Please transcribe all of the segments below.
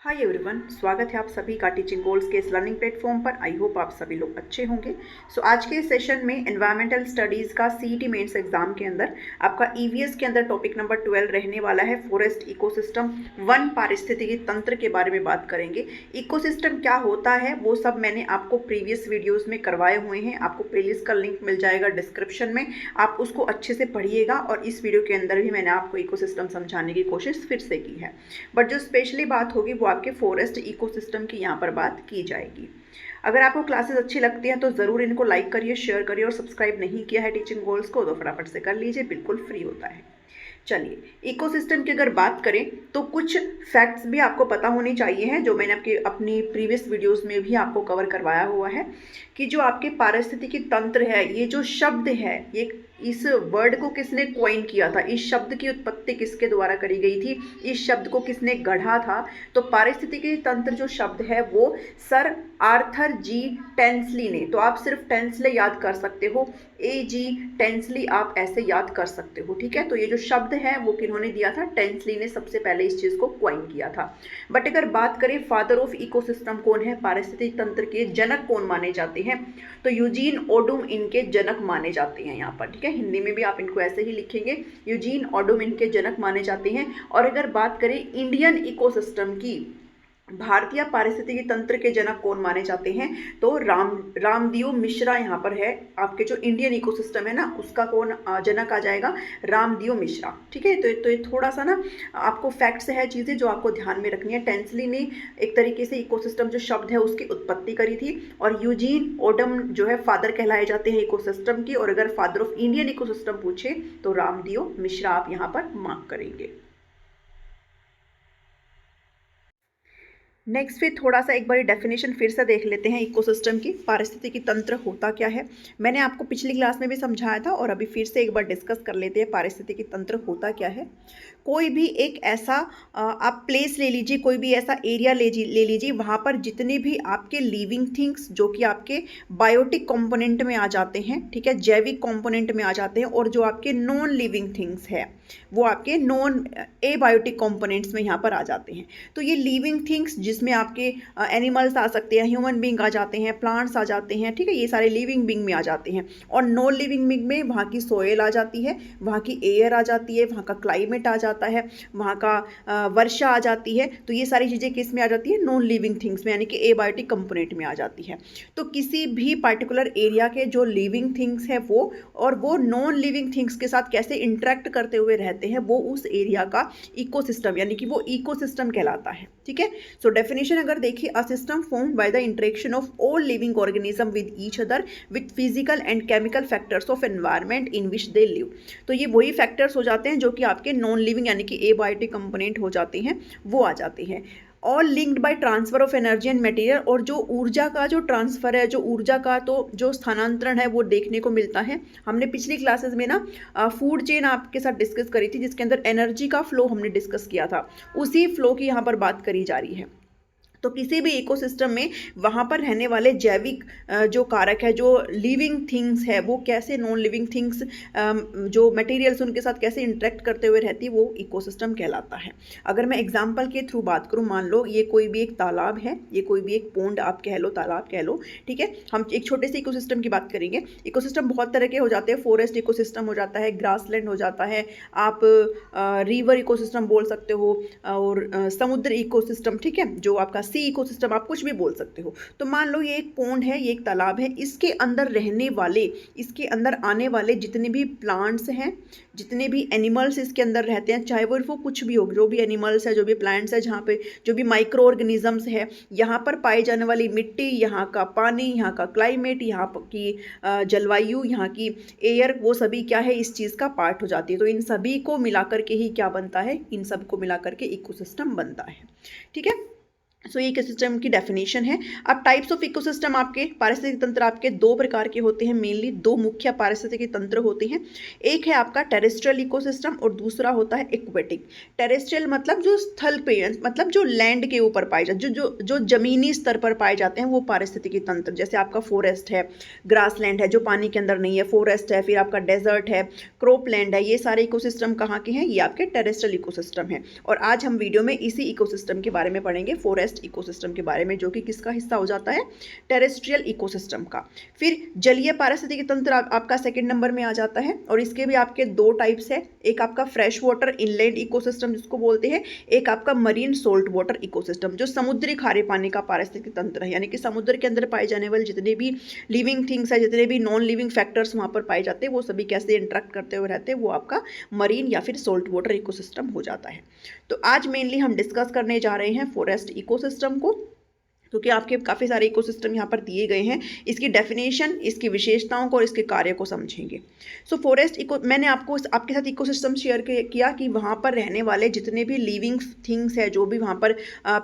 Hi everyone, स्वागत है आप सभी का टीचिंग गोल्स के इस लर्निंग प्लेटफॉर्म पर। आई होप आप सभी लोग अच्छे होंगे। आज के सेशन में एनवायरमेंटल स्टडीज़ का सीईटी मेंस एग्जाम के अंदर आपका ईवीएस के अंदर टॉपिक नंबर 12 रहने वाला है फॉरेस्ट इकोसिस्टम, वन पारिस्थितिकी तंत्र के बारे में बात करेंगे। इकोसिस्टम क्या होता है वो सब मैंने आपको प्रीवियस वीडियोज़ में करवाए हुए हैं, आपको प्लेलिस्ट का लिंक मिल जाएगा डिस्क्रिप्शन में, आप उसको अच्छे से पढ़िएगा। और इस वीडियो के अंदर भी मैंने आपको इकोसिस्टम समझाने की कोशिश फिर से की है, बट जो स्पेशली बात होगी वो आपके फॉरेस्ट इकोसिस्टम की यहाँ पर बात की जाएगी। अगर आपको क्लासेस अच्छी लगती हैं तो ज़रूर इनको लाइक करिए, शेयर करिए, और सब्सक्राइब नहीं किया है टीचिंग गोल्स को तो फटाफट से कर लीजिए, बिल्कुल फ्री होता है। चलिए, इकोसिस्टम की अगर बात करें तो कुछ फैक्ट्स भी आपको पता होनी चाहिए हैं, जो मैंने अपनी प्रीवियस वीडियोस में भी आपको कवर करवाया हुआ है कि जो आपके पारिस्थितिकी तंत्र है, ये जो शब्द है, ये इस वर्ड को किसने कॉइन किया था, इस शब्द की उत्पत्ति किसके द्वारा करी गई थी, इस शब्द को किसने गढ़ा था। तो पारिस्थितिकी तंत्र जो शब्द है वो सर आर्थर जी टेंसली ने, तो आप सिर्फ टेंसले याद कर सकते हो, AG टेंसली आप ऐसे याद कर सकते हो, ठीक है। तो ये जो शब्द है वो किन्होंने दिया था, टेंसली ने सबसे पहले इस चीज़ को क्वाइन किया था। बट अगर बात करें फादर ऑफ इकोसिस्टम कौन है, पारिस्थितिक तंत्र के जनक कौन माने जाते हैं, तो यूजीन ओडुम इनके जनक माने जाते हैं यहाँ पर, ठीक है। हिंदी में भी आप इनको ऐसे ही लिखेंगे, यूजीन ओडुम इनके जनक माने जाते हैं। और अगर बात करें इंडियन इकोसिस्टम की, भारतीय पारिस्थितिकी तंत्र के जनक कौन माने जाते हैं, तो रामदियो मिश्रा यहाँ पर है। आपके जो इंडियन इकोसिस्टम है ना, उसका कौन जनक आ जाएगा, रामदियो मिश्रा, ठीक है। तो ये थोड़ा सा ना आपको फैक्ट्स है, चीज़ें जो आपको ध्यान में रखनी है। टेंसली ने एक तरीके से इकोसिस्टम जो शब्द है उसकी उत्पत्ति करी थी, और यूजीन ओडम जो है फादर कहलाए जाते हैं इकोसिस्टम की। और अगर फादर ऑफ इंडियन इकोसिस्टम पूछे तो रामदियो मिश्रा आप यहाँ पर मार्क करेंगे। नेक्स्ट फिर थोड़ा सा एक बार डेफिनेशन फिर से देख लेते हैं इकोसिस्टम की, पारिस्थितिकी तंत्र होता क्या है। मैंने आपको पिछली क्लास में भी समझाया था और अभी फिर से एक बार डिस्कस कर लेते हैं पारिस्थितिकी तंत्र होता क्या है। कोई भी एक ऐसा आप प्लेस ले लीजिए, कोई भी ऐसा एरिया ले लीजिए, वहाँ पर जितने भी आपके लिविंग थिंग्स जो कि आपके बायोटिक कंपोनेंट में आ जाते हैं, ठीक है, जैविक कंपोनेंट में आ जाते हैं, और जो आपके नॉन लिविंग थिंग्स है वो आपके नॉन एबायोटिक कंपोनेंट्स में यहाँ पर आ जाते हैं। तो ये लिविंग थिंग्स जिसमें आपके एनिमल्स आ सकते हैं, ह्यूमन बींग आ जाते हैं, प्लांट्स आ जाते हैं, ठीक है, ये सारे लिविंग बींग में आ जाते हैं। और नॉन लिविंग बींग में वहाँ की सोयल आ जाती है, वहाँ की एयर आ जाती है, वहाँ का क्लाइमेट आ जाता है, वहाँ का वर्षा आ जाती है। तो ये सारी चीज़ें किस में आ जाती है, नॉन लिविंग थिंग्स में, यानी कि एबायोटिक कंपोनेंट में आ जाती है। तो किसी भी पर्टिकुलर एरिया के जो लिविंग थिंग्स है वो, और वो नॉन लिविंग थिंग्स के साथ कैसे इंटरेक्ट करते हुए रहते हैं, वो उस एरिया का इकोसिस्टम, यानी कि वो इकोसिस्टम कहलाता है, ठीक है। सो डेफिनेशन अगर देखिए, a system formed by the interaction of all living organism with each other with physical and chemical factors of environment in which they live. तो ये वही फैक्टर्स हो जाते हैं जो कि आपके नॉन लिविंग यानी कि एबायोटिक कंपोनेंट हो जाते हैं, वो आ जाते हैं। All linked by transfer of energy and material, और जो ऊर्जा का जो ट्रांसफर है, जो ऊर्जा का तो जो स्थानांतरण है वो देखने को मिलता है। हमने पिछली क्लासेस में ना फूड चेन आपके साथ डिस्कस करी थी, जिसके अंदर एनर्जी का फ्लो हमने डिस्कस किया था, उसी फ्लो की यहाँ पर बात करी जा रही है। तो किसी भी इकोसिस्टम में वहाँ पर रहने वाले जैविक जो कारक है, जो लिविंग थिंग्स है, वो कैसे नॉन लिविंग थिंग्स जो मटेरियल्स उनके साथ कैसे इंटरेक्ट करते हुए रहती है, वो इकोसिस्टम कहलाता है। अगर मैं एग्जांपल के थ्रू बात करूँ, मान लो ये कोई भी एक तालाब है, ये कोई भी एक पोंड आप कह लो, तालाब कह लो, ठीक है। हम एक छोटे से इकोसिस्टम की बात करेंगे। इकोसिस्टम बहुत तरह के हो जाते हैं, फॉरेस्ट इकोसिस्टम हो जाता है, ग्रासलैंड हो जाता है, आप रिवर इकोसिस्टम बोल सकते हो, और समुद्र इकोसिस्टम, ठीक है, जो आपका सी इकोसिस्टम, आप कुछ भी बोल सकते हो। तो मान लो ये एक पोंड है, ये एक तालाब है, इसके अंदर रहने वाले, इसके अंदर आने वाले जितने भी प्लांट्स हैं, जितने भी एनिमल्स इसके अंदर रहते हैं, चाहे वो कुछ भी हो, जो भी एनिमल्स है, जो भी प्लांट्स है, जहाँ पे जो भी माइक्रो ऑर्गेनिजम्स है, यहाँ पर पाई जाने वाली मिट्टी, यहाँ का पानी, यहाँ का क्लाइमेट, यहाँ की जलवायु, यहाँ की एयर, वो सभी क्या है, इस चीज़ का पार्ट हो जाती है। तो इन सभी को मिलाकर के ही क्या बनता है, इन सब को मिलाकर के इकोसिस्टम बनता है, ठीक है। सो ये इकोसिस्टम की डेफिनेशन है। अब टाइप्स ऑफ इकोसिस्टम आपके पारिस्थितिक तंत्र आपके दो प्रकार के होते हैं, मेनली दो मुख्य पारिस्थितिक तंत्र होते हैं। एक है आपका टेरेस्ट्रियल इकोसिस्टम और दूसरा होता है एक्वेटिक। टेरेस्ट्रियल मतलब जो स्थल पे, मतलब जो लैंड के ऊपर पाए जाते, जो जो जो जमीनी स्तर पर पाए जाते हैं वो पारिस्थितिक तंत्र। जैसे आपका फॉरेस्ट है, ग्रासलैंड है जो पानी के अंदर नहीं है, फॉरेस्ट है, फिर आपका डेजर्ट है, क्रॉपलैंड है, ये सारे इकोसिस्टम कहाँ के हैं, ये आपके टेरेस्ट्रियल इकोसिस्टम है। और आज हम वीडियो में इसी इकोसिस्टम के बारे में पढ़ेंगे, फॉरेस्ट इकोसिस्टम के बारे में, जो कि किसका हिस्सा हो जाता है, टेरेस्ट्रियल इकोसिस्टम का। फिर जलीय पारिस्थितिक तंत्र आपका सेकंड नंबर में आ जाता है और इसके भी आपके दो टाइप्स है। एक आपका फ्रेश वाटर इनलैंड इकोसिस्टम जिसको बोलते हैं, एक आपका मरीन सोल्ट वाटर इकोसिस्टम जो समुद्री खारे पानी का पारिस्थितिक तंत्र है, यानी कि समुद्र के अंदर पाए जाने वाले जितने भी लिविंग थिंग्स है, जितने भी नॉन लिविंग फैक्टर्स वहां पर पाए जाते हैं, वो सभी कैसे इंटरेक्ट करते हुए रहते हैं, वो आपका मरीन या फिर सोल्ट वाटर इकोसिस्टम हो जाता है। तो आज मेनली हम डिस्कस करने जा रहे हैं फॉरेस्ट इकोसिस्टम को, क्योंकि आपके काफ़ी सारे इकोसिस्टम यहाँ पर दिए गए हैं। इसकी डेफिनेशन, इसकी विशेषताओं को और इसके कार्य को समझेंगे। सो फॉरेस्ट इको, मैंने आपको आपके साथ इकोसिस्टम शेयर किया कि वहाँ पर रहने वाले जितने भी लिविंग थिंग्स है, जो भी वहाँ पर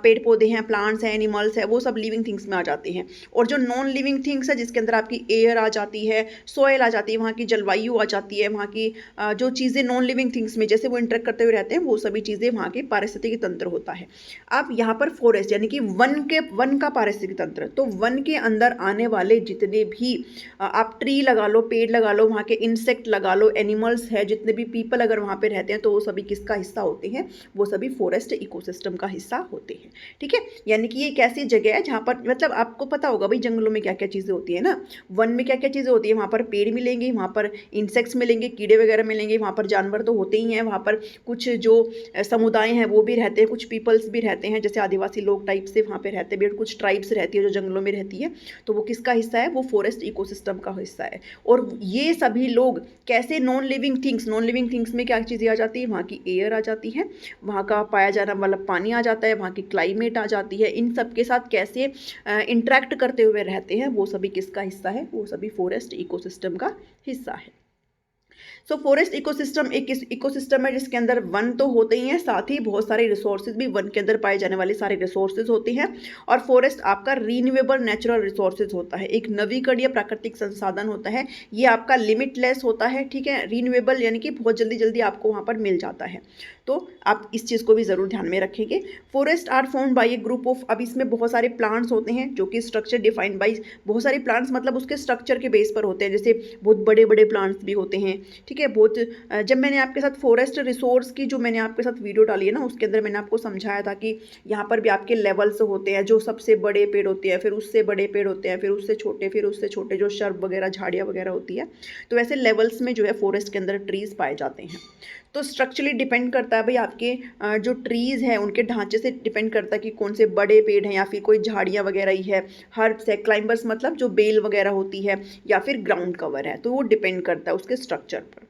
पेड़ पौधे हैं, प्लांट्स हैं, एनिमल्स है, वो सब लिविंग थिंग्स में आ जाते हैं। और जो नॉन लिविंग थिंग्स है जिसके अंदर आपकी एयर आ जाती है, सॉयल आ जाती है, वहाँ की जलवायु आ जाती है, वहाँ की जो चीज़ें नॉन लिविंग थिंग्स में जैसे वो इंटरेक्ट करते हुए रहते हैं, वो सभी चीज़ें वहाँ के पारिस्थितिक तंत्र होता है। अब यहाँ पर फॉरेस्ट यानी कि वन का पारिस्थितिक तंत्र, तो वन के अंदर आने वाले जितने भी आप ट्री लगा लो, पेड़ लगा लो, वहाँ के इंसेक्ट लगा लो, एनिमल्स है, जितने भी पीपल अगर वहाँ पे रहते हैं तो वो सभी किसका हिस्सा होते हैं, वो सभी फॉरेस्ट इकोसिस्टम का हिस्सा होते हैं। ठीक है, यानी कि ये एक ऐसी जगह है जहाँ पर, मतलब आपको पता होगा भाई जंगलों में क्या क्या चीज़ें होती है ना, वन में क्या क्या चीज़ें होती है, वहाँ पर पेड़ मिलेंगे, वहाँ पर इंसेक्ट्स मिलेंगे, कीड़े वगैरह मिलेंगे, वहाँ पर जानवर तो होते ही हैं, वहाँ पर कुछ जो समुदाय हैं वो भी रहते हैं, कुछ पीपल्स भी रहते हैं, जैसे आदिवासी लोग टाइप से वहाँ पे रहते हैं, कुछ ट्राइब्स रहती है जो जंगलों में रहती है, तो वो किसका हिस्सा है, वो फॉरेस्ट इकोसिस्टम का हिस्सा है। और ये सभी लोग कैसे नॉन लिविंग थिंग्स में क्या चीज़ें आ जाती है, वहाँ की एयर आ जाती है, वहाँ का पाया जाना वाला पानी आ जाता है, वहाँ की क्लाइमेट आ जाती है, इन सब के साथ कैसे इंटरेक्ट करते हुए रहते हैं, वो सभी किसका हिस्सा है, वो सभी फॉरेस्ट इकोसिस्टम का हिस्सा है। सो फॉरेस्ट इकोसिस्टम एक इकोसिस्टम है जिसके अंदर वन तो होते ही हैं, साथ ही बहुत सारे रिसोर्सेज भी, वन के अंदर पाए जाने वाले सारे रिसोर्सेज होते हैं। और फॉरेस्ट आपका रीन्यूएबल नेचुरल रिसोर्सेज होता है, एक नवीकरणीय प्राकृतिक संसाधन होता है, ये आपका लिमिटलेस होता है। ठीक है, रीन्यूएबल यानी कि बहुत जल्दी जल्दी आपको वहाँ पर मिल जाता है, तो आप इस चीज़ को भी ज़रूर ध्यान में रखेंगे। Forest are found by a group of, अब इसमें बहुत सारे प्लांट्स होते हैं जो कि स्ट्रक्चर डिफाइंड बाय, बहुत सारे प्लांट्स मतलब उसके स्ट्रक्चर के बेस पर होते हैं, जैसे बहुत बड़े बड़े प्लांट्स भी होते हैं। ठीक है, बहुत जब मैंने आपके साथ फॉरेस्ट रिसोर्स की जो मैंने आपके साथ वीडियो डाली है ना, उसके अंदर मैंने आपको समझाया था कि यहाँ पर भी आपके लेवल्स होते हैं, जो सबसे बड़े पेड़ होते हैं, फिर उससे बड़े पेड़ होते हैं, फिर उससे छोटे, फिर उससे छोटे, जो शर्ब वगैरह झाड़ियाँ वगैरह होती है, तो वैसे लेवल्स में जो है फॉरेस्ट के अंदर ट्रीज पाए जाते हैं। तो स्ट्रक्चरली डिपेंड करता है भाई, आपके जो ट्रीज़ हैं उनके ढांचे से डिपेंड करता है कि कौन से बड़े पेड़ हैं या फिर कोई झाड़ियाँ वगैरह ही है, हर्ब्स है, क्लाइंबर्स मतलब जो बेल वगैरह होती है, या फिर ग्राउंड कवर है, तो वो डिपेंड करता है उसके स्ट्रक्चर पर,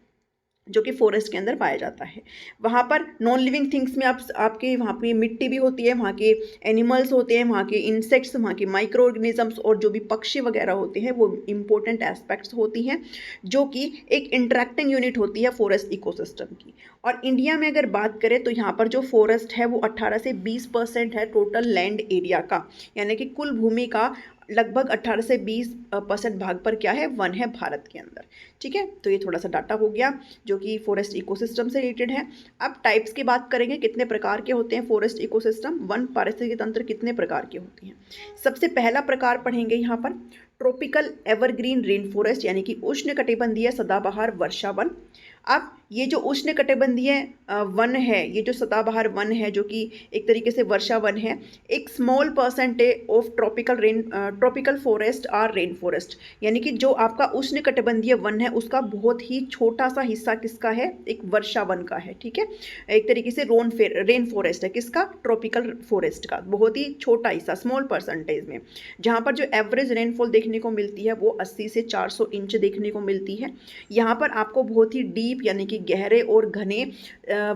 जो कि फॉरेस्ट के अंदर पाया जाता है। वहाँ पर नॉन लिविंग थिंग्स में आपके वहाँ पे मिट्टी भी होती है, वहाँ के एनिमल्स होते हैं, वहाँ के इंसेक्ट्स, वहाँ के माइक्रो ऑर्गेनिजम्स और जो भी पक्षी वगैरह होते हैं, वो इंपॉर्टेंट एस्पेक्ट्स होती हैं, जो कि एक इंटरेक्टिंग यूनिट होती है फॉरेस्ट इकोसिस्टम की। और इंडिया में अगर बात करें तो यहाँ पर जो फॉरेस्ट है वो 18 से 20% है टोटल लैंड एरिया का, यानी कि कुल भूमि का लगभग 18 से 20% भाग पर क्या है, वन है भारत के अंदर। ठीक है, तो ये थोड़ा सा डाटा हो गया जो कि फॉरेस्ट इकोसिस्टम से रिलेटेड है। अब टाइप्स की बात करेंगे, कितने प्रकार के होते हैं फॉरेस्ट इकोसिस्टम, वन पारिस्थितिक तंत्र कितने प्रकार के होते हैं। सबसे पहला प्रकार पढ़ेंगे यहाँ पर ट्रॉपिकल एवरग्रीन रेन फॉरेस्ट, यानी कि उष्णकटिबंधीय सदाबहार वर्षा वन। अब ये जो उष्णकटिबंधीय वन है, ये जो सदाबहार वन है, जो कि एक तरीके से वर्षा वन है, एक small percentage of tropical forest और रेन फॉरेस्ट, यानी कि जो आपका उष्णकटिबंधीय वन है उसका बहुत ही छोटा सा हिस्सा किसका है, एक वर्षा वन का है। ठीक है, एक तरीके से रेन फॉरेस्ट है, किसका, ट्रॉपिकल फॉरेस्ट का बहुत ही छोटा हिस्सा, स्मॉल परसेंटेज में, जहाँ पर जो एवरेज रेनफॉल देखने को मिलती है वो 80 से 400 इंच देखने को मिलती है। यहाँ पर आपको बहुत ही डीप यानी कि गहरे और घने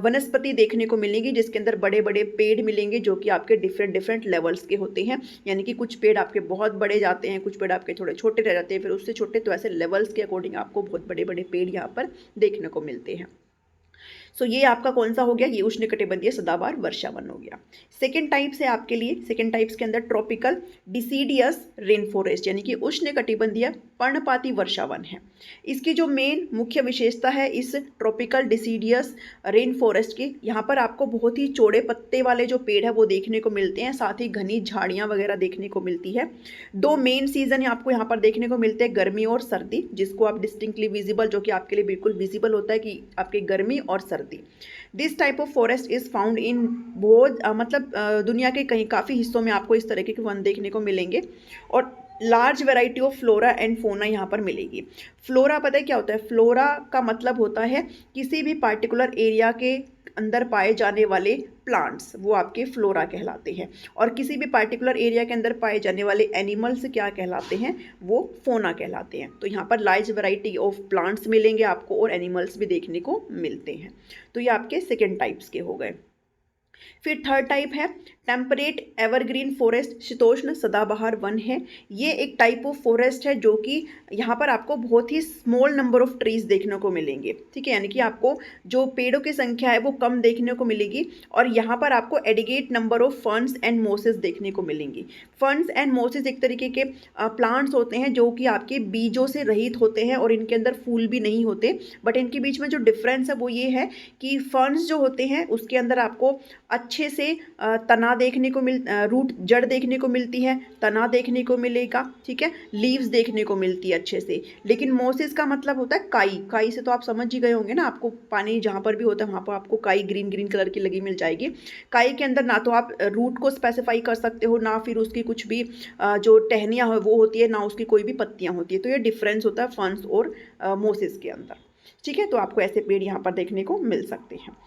वनस्पति देखने को मिलेंगी, जिसके अंदर बड़े बड़े पेड़ मिलेंगे, जो कि आपके डिफरेंट लेवल्स के होते हैं, यानी कि कुछ पेड़ आपके बहुत बड़े जाते हैं, कुछ पेड़ आपके थोड़े छोटे रह जाते हैं, फिर उससे छोटे, तो ऐसे लेवल्स के अकॉर्डिंग आपको बहुत बड़े बड़े पेड़ यहाँ पर देखने को मिलते हैं। सो ये आपका कौन सा हो गया, ये उष्णकटिबंधीय सदाबहार वर्षावन हो गया। सेकेंड टाइप है आपके लिए, सेकेंड टाइप्स के अंदर ट्रॉपिकल डिसीडियस रेन फॉरेस्ट यानी कि उष्णकटिबंधीय पर्णपाती वर्षावन है। इसकी जो मेन मुख्य विशेषता है इस ट्रॉपिकल डिसीडियस रेन फॉरेस्ट की, यहाँ पर आपको बहुत ही चौड़े पत्ते वाले जो पेड़ है वो देखने को मिलते हैं, साथ ही घनी झाड़ियाँ वगैरह देखने को मिलती है। दो मेन सीजन आपको यहाँ पर देखने को मिलते हैं, गर्मी और सर्दी, जिसको आप डिस्टिंक्टली विजिबल, जो कि आपके लिए बिल्कुल विजिबल होता है कि आपके गर्मी और सर्दी। This type of forest is found in बहुत दुनिया के कहीं काफ़ी हिस्सों में आपको इस तरह के वन देखने को मिलेंगे और large variety of flora and fauna यहाँ पर मिलेगी। फ्लोरा पता है क्या होता है, फ्लोरा का मतलब होता है किसी भी पार्टिकुलर एरिया के अंदर पाए जाने वाले प्लांट्स, वो आपके फ्लोरा कहलाते हैं, और किसी भी पार्टिकुलर एरिया के अंदर पाए जाने वाले एनिमल्स क्या कहलाते हैं, वो फोना कहलाते हैं। तो यहाँ पर लार्ज वैरायटी ऑफ प्लांट्स मिलेंगे आपको और एनिमल्स भी देखने को मिलते हैं। तो ये आपके सेकेंड टाइप्स के हो गए। फिर थर्ड टाइप है टेम्परेट एवरग्रीन फॉरेस्ट, शीतोष्ण सदाबहार वन है। ये एक टाइप ऑफ फॉरेस्ट है जो कि यहाँ पर आपको बहुत ही स्मॉल नंबर ऑफ ट्रीज देखने को मिलेंगे, ठीक है, यानी कि आपको जो पेड़ों की संख्या है वो कम देखने को मिलेगी और यहाँ पर आपको adequate number of ferns and mosses देखने को मिलेंगी। फर्न्स एंड मोसेस एक तरीके के प्लांट्स होते हैं जो कि आपके बीजों से रहित होते हैं और इनके अंदर फूल भी नहीं होते, बट इनके बीच में जो डिफरेंस है वो ये है कि फर्न्स जो होते हैं उसके अंदर आपको अच्छे से तना देखने को रूट जड़ देखने को मिलती है, तना देखने को मिलेगा, ठीक है, लीव्स देखने को मिलती है अच्छे से। लेकिन मोसेस का मतलब होता है काई, काई से तो आप समझ ही गए होंगे ना, आपको पानी जहाँ पर भी होता है वहाँ पर आपको काई ग्रीन ग्रीन कलर की लगी मिल जाएगी। काई के अंदर ना तो आप रूट को स्पेसिफाई कर सकते हो, ना फिर उसकी कुछ भी जो टहनियाँ हो वो होती है, ना उसकी कोई भी पत्तियाँ होती है। तो ये डिफरेंस होता है फर्न्स और मोसेस के अंदर, ठीक है। तो आपको ऐसे पेड़ यहाँ पर देखने को मिल सकते हैं।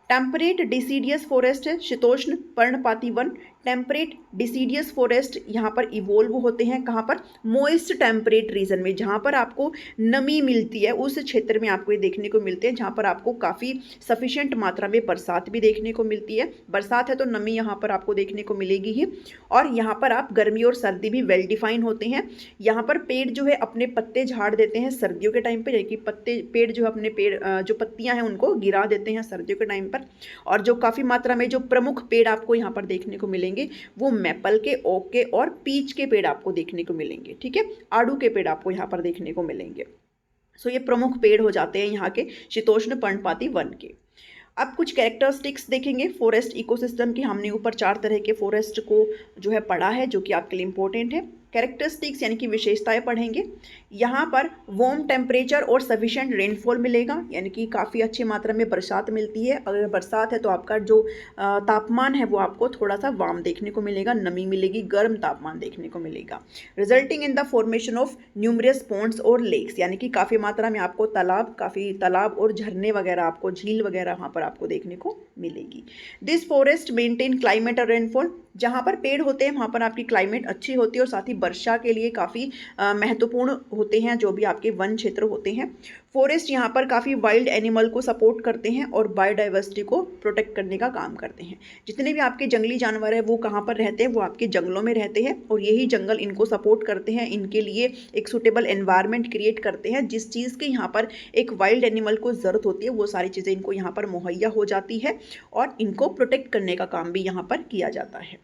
टेम्परेट डिसीडियस फॉरेस्ट है, शीतोष्ण पर्णपाती वन। टेम्परेट डिसीडियस फॉरेस्ट यहाँ पर इवोल्व होते हैं कहाँ पर, मोइस्ट टेम्परेट रीजन में, जहाँ पर आपको नमी मिलती है उस क्षेत्र में आपको ये देखने को मिलते हैं, जहाँ पर आपको काफ़ी सफिशिएंट मात्रा में बरसात भी देखने को मिलती है। बरसात है तो नमी यहाँ पर आपको देखने को मिलेगी ही, और यहाँ पर आप गर्मी और सर्दी भी वेल डिफाइन होते हैं। यहाँ पर पेड़ जो है अपने पत्ते झाड़ देते हैं सर्दियों के टाइम पर, यानी कि पेड़ जो है अपने पेड़ जो पत्तियाँ हैं उनको गिरा देते हैं सर्दियों के टाइम पर। और जो काफ़ी मात्रा में जो प्रमुख पेड़ आपको यहाँ पर देखने को मिलेंगे वो मैपल के, ओक के और पीच के पेड़ आपको देखने को मिलेंगे, ठीक है, आड़ू के पेड़ आपको यहाँ पर देखने को मिलेंगे। सो ये प्रमुख पेड़ हो जाते हैं यहाँ के शीतोष्ण पर्णपाती वन के। अब कुछ कैरेक्टरिस्टिक्स देखेंगे फॉरेस्ट इकोसिस्टम की। हमने ऊपर 4 तरह के फॉरेस्ट को जो है पढ़ा है जो कि आपके लिए इंपॉर्टेंट है। कैरेक्टरिस्टिक्स यानी कि विशेषताएं पढ़ेंगे। यहाँ पर वार्म टेम्परेचर और सफिशिएंट रेनफॉल मिलेगा, यानी कि काफ़ी अच्छी मात्रा में बरसात मिलती है। अगर बरसात है तो आपका जो तापमान है वो आपको थोड़ा सा वार्म देखने को मिलेगा, नमी मिलेगी, गर्म तापमान देखने को मिलेगा। Resulting in the formation of numerous ponds और लेक्स, यानी कि काफ़ी मात्रा में आपको काफ़ी तालाब और झरने वगैरह, आपको झील वगैरह वहाँ पर आपको देखने को मिलेगी। दिस फॉरेस्ट मेंटेन क्लाइमेट और रेनफॉल, जहाँ पर पेड़ होते हैं वहाँ पर आपकी क्लाइमेट अच्छी होती है और साथ ही वर्षा के लिए काफ़ी महत्वपूर्ण होते हैं जो भी आपके वन क्षेत्र होते हैं। फॉरेस्ट यहाँ पर काफ़ी वाइल्ड एनिमल को सपोर्ट करते हैं और बायोडाइवर्सिटी को प्रोटेक्ट करने का काम करते हैं। जितने भी आपके जंगली जानवर हैं वो कहाँ पर रहते हैं, वो आपके जंगलों में रहते हैं और यही जंगल इनको सपोर्ट करते हैं, इनके लिए एक सूटेबल एनवायरनमेंट क्रिएट करते हैं। जिस चीज़ की यहाँ पर एक वाइल्ड एनिमल को ज़रूरत होती है वो सारी चीज़ें इनको यहाँ पर मुहैया हो जाती है और इनको प्रोटेक्ट करने का काम भी यहाँ पर किया जाता है।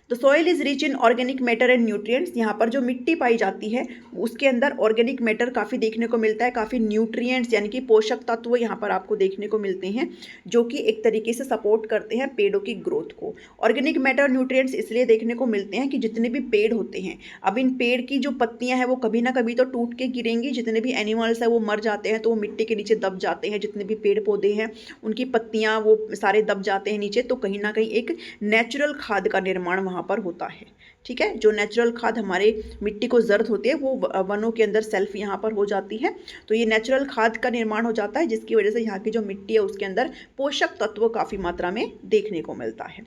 The soil is rich in organic matter and nutrients, यहाँ पर जो मिट्टी पाई जाती है उसके अंदर ऑर्गेनिक मैटर काफ़ी देखने को मिलता है, काफ़ी न्यूट्रिएंट्स यानी कि पोषक तत्व यहाँ पर आपको देखने को मिलते हैं जो कि एक तरीके से सपोर्ट करते हैं पेड़ों की ग्रोथ को। ऑर्गेनिक मैटर और न्यूट्रिएंट्स इसलिए देखने को मिलते हैं कि जितने भी पेड़ होते हैं, अब इन पेड़ की जो पत्तियाँ हैं वो कभी ना कभी तो टूट के गिरेंगी, जितने भी एनिमल्स हैं वो मर जाते हैं तो वो मिट्टी के नीचे दब जाते हैं, जितने भी पेड़ पौधे हैं उनकी पत्तियाँ वो सारे दब जाते हैं नीचे, तो कहीं ना कहीं एक नेचुरल खाद का निर्माण वहाँ पर होता है। ठीक है, जो नेचुरल खाद हमारे मिट्टी को ज़रूरत होती है वो वनों के अंदर सेल्फ यहाँ पर हो जाती है, तो ये नेचुरल खाद का निर्माण हो जाता है जिसकी वजह से यहाँ की जो मिट्टी है उसके अंदर पोषक तत्व काफ़ी मात्रा में देखने को मिलता है।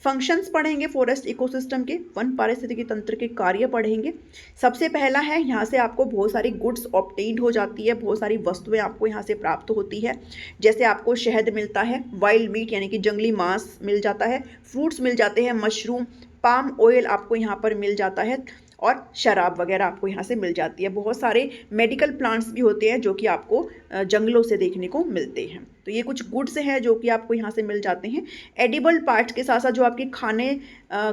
फंक्शंस पढ़ेंगे फॉरेस्ट इकोसिस्टम के, वन पारिस्थितिकी तंत्र के कार्य पढ़ेंगे। सबसे पहला है यहाँ से आपको बहुत सारी गुड्स ऑब्टेन्ड हो जाती है, बहुत सारी वस्तुएं आपको यहाँ से प्राप्त होती है, जैसे आपको शहद मिलता है, वाइल्ड मीट यानी कि जंगली मांस मिल जाता है, फ्रूट्स मिल जाते हैं, मशरूम, पाम ऑयल आपको यहाँ पर मिल जाता है और शराब वगैरह आपको यहाँ से मिल जाती है। बहुत सारे मेडिकल प्लांट्स भी होते हैं जो कि आपको जंगलों से देखने को मिलते हैं। तो ये कुछ गुड्स हैं जो कि आपको यहाँ से मिल जाते हैं। एडिबल पार्ट्स के साथ साथ जो आपके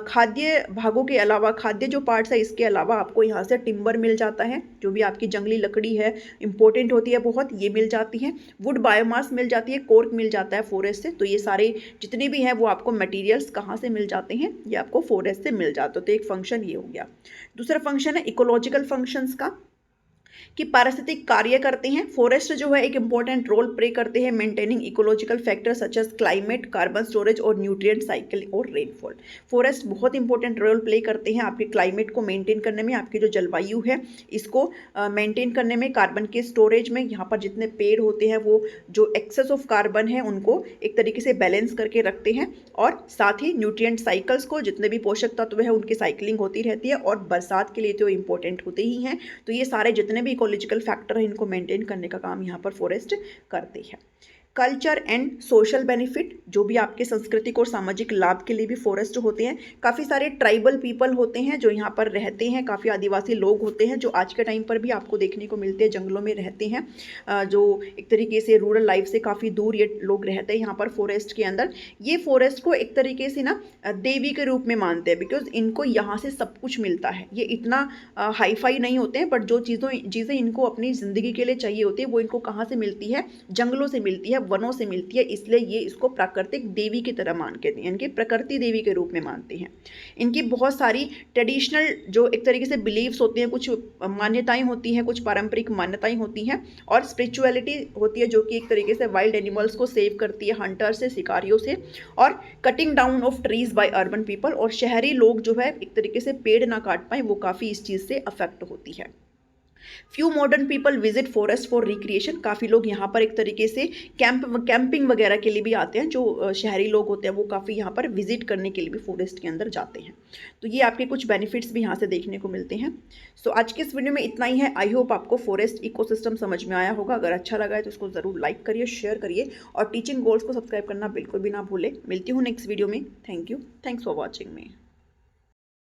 खाद्य भागों के अलावा, खाद्य जो पार्ट्स है इसके अलावा आपको यहाँ से टिम्बर मिल जाता है, जो भी आपकी जंगली लकड़ी है, इंपॉर्टेंट होती है बहुत, ये मिल जाती है। वुड बायोमास मिल जाती है, कोर्क मिल जाता है फॉरेस्ट से। तो ये सारे जितने भी हैं वो आपको मटेरियल्स कहाँ से मिल जाते हैं, ये आपको फॉरेस्ट से मिल जाते हैं। तो एक फंक्शन ये हो गया। दूसरा फंक्शन है इकोलॉजिकल फंक्शंस का, कि पारिस्थितिक कार्य करते हैं। फॉरेस्ट जो है एक इंपॉर्टेंट रोल प्ले करते हैं maintaining ecological factor such as climate, carbon storage और न्यूट्रिएंट साइकिल और रेनफॉल। फॉरेस्ट बहुत इंपॉर्टेंट रोल प्ले करते हैं आपके क्लाइमेट को मेंटेन करने में, आपकी जो जलवायु है इसको मेंटेन करने में, कार्बन के स्टोरेज में। यहाँ पर जितने पेड़ होते हैं वो जो एक्सेस ऑफ कार्बन है उनको एक तरीके से बैलेंस करके रखते हैं, और साथ ही न्यूट्रिएंट साइकिल्स को, जितने भी पोषक तत्व है उनकी साइकिलिंग होती रहती है, और बरसात के लिए तो इंपॉर्टेंट होते ही हैं। तो ये सारे जितने भी इकोलॉजिकल फैक्टर है इनको मेंटेन करने का काम यहाँ पर फॉरेस्ट करती है। कल्चर एंड सोशल बेनिफिट, जो भी आपके सांस्कृतिक और सामाजिक लाभ के लिए भी फॉरेस्ट होते हैं। काफ़ी सारे ट्राइबल पीपल होते हैं जो यहाँ पर रहते हैं, काफ़ी आदिवासी लोग होते हैं जो आज के टाइम पर भी आपको देखने को मिलते हैं, जंगलों में रहते हैं, जो एक तरीके से रूरल लाइफ से काफ़ी दूर ये लोग रहते हैं यहाँ पर फॉरेस्ट के अंदर। ये फॉरेस्ट को एक तरीके से ना देवी के रूप में मानते हैं, बिकॉज इनको यहाँ से सब कुछ मिलता है। ये इतना हाईफाई नहीं होते हैं, बट जो चीज़ें इनको अपनी ज़िंदगी के लिए चाहिए होती है वो इनको कहाँ से मिलती है, जंगलों से मिलती है, वनों से मिलती है। इसलिए ये इसको प्राकृतिक देवी की तरह मानते हैं, इनकी प्रकृति देवी के रूप में मानते हैं। इनकी बहुत सारी ट्रेडिशनल जो एक तरीके से बिलीव्स होते हैं, कुछ मान्यताएं होती हैं, कुछ पारंपरिक मान्यताएं होती हैं, और स्पिरिचुअलिटी होती है जो कि एक तरीके से वाइल्ड एनिमल्स को सेव करती है हंटर से, शिकारियों से, और cutting down of trees by urban people. और शहरी लोग जो है एक तरीके से पेड़ ना काट पाए, वो काफ़ी इस चीज़ से अफेक्ट होती है। Few modern people visit forest for recreation, काफ़ी लोग यहाँ पर एक तरीके से कैंपिंग वगैरह के लिए भी आते हैं। जो शहरी लोग होते हैं वो काफ़ी यहाँ पर विजिट करने के लिए भी फॉरेस्ट के अंदर जाते हैं। तो ये आपके कुछ बेनिफिट्स भी यहाँ से देखने को मिलते हैं। सो आज के इस वीडियो में इतना ही है। आई होप आपको फॉरेस्ट इकोसिस्टम समझ में आया होगा। अगर अच्छा लगा है तो उसको ज़रूर लाइक करिए, शेयर करिए, और टीचिंग गोल्स को सब्सक्राइब करना बिल्कुल भी ना भूलें। मिलती हूँ नेक्स्ट वीडियो में। Thank you, thanks for watching me.